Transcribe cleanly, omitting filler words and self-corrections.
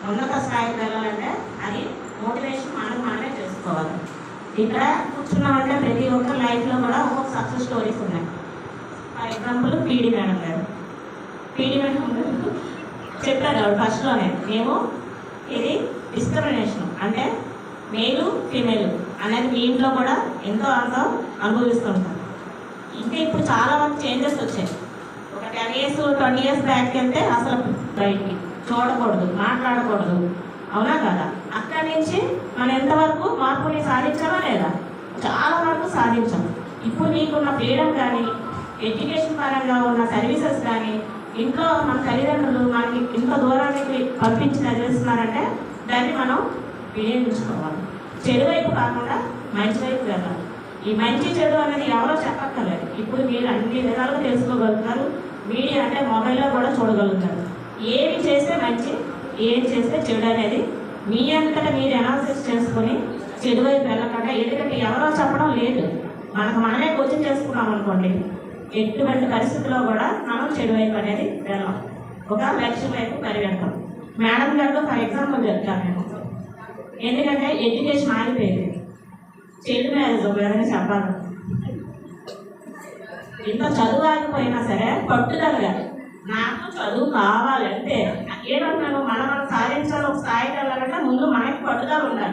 ఉన్నత స్థాయికి వెళ్ళాలంటే అది మోటివేషన్ మనమే చేసుకోవాలి. ఇక్కడ కూర్చున్నామంటే ప్రతి ఒక్క లైఫ్లో కూడా ఒక్కొక్క సక్సెస్ స్టోరీస్ ఉన్నాయి. ఫర్ ఎగ్జాంపుల్ పీడి మేడం గారు చెప్పారు ఫస్ట్లోనే, మేము ఇది డిస్క్రిమినేషన్ అంటే మేలు ఫీమేల్ అనేది మీ ఇంట్లో కూడా ఎంతో అంత అనుభవిస్తుంటారు. ఇంకా ఇప్పుడు చాలా మంది చేంజెస్ వచ్చాయి. ఒక 10 years 20 years బ్యాక్ వెళ్తే అసలు బయటికి చూడకూడదు, మాట్లాడకూడదు, అవునా కదా? అక్కడి నుంచి మనం ఎంతవరకు మార్పుని సాధించామా లేదా? చాలా వరకు సాధించాం. ఇప్పుడు నీకున్న ఫ్రీడమ్ కానీ, ఎడ్యుకేషన్ పరంగా ఉన్న సర్వీసెస్ కానీ, ఇంట్లో మన తల్లిదండ్రులు మనకి ఇంత దూరానికి పంపించి చదివిస్తున్నారంటే దాన్ని మనం వినియోగించుకోవాలి. చెడు వైపు కాకుండా మంచి వైపు వెళ్ళాలి. ఈ మంచి చెడు అనేది ఎవరో చెప్పక్కర్లేదు. ఇప్పుడు మీరు అన్ని విధాలుగా తెలుసుకోగలుగుతారు. మీడియా అంటే మొబైల్లో కూడా చూడగలుగుతారు. ఏమి చేస్తే మంచి, ఏం చేస్తే చెడు అనేది మీ అంతటా మీరు అనాలిసిస్ చేసుకొని చెడు వైపు వెళ్ళకుండా, ఎందుకంటే ఎవరో చెప్పడం లేదు, మనమే కోచింగ్ చేసుకున్నాం అనుకోండి, ఎటువంటి పరిస్థితుల్లో కూడా మనం చెడు వైపు అనేది వెళ్ళాం, ఒక లక్ష్యం వైపు పరిగెడతాం. మేడం గారు ఫర్ ఎగ్జాంపుల్ చెప్తాను నేను, ఎందుకంటే ఎడ్యుకేషన్ ఆగిపోయింది. చైల్డ్ మ్యారేజ్ ఒకవేళ చెప్పాలి, ఇంత చదువు ఆగిపోయినా సరే పట్టుదలగా నాకు చదువు కావాలి అంటే ఏమంటున్నాను, మనం సాధించాలి, ఒక స్థాయికి వెళ్ళాలంటే ముందు మనకి పట్టుదల ఉండాలి.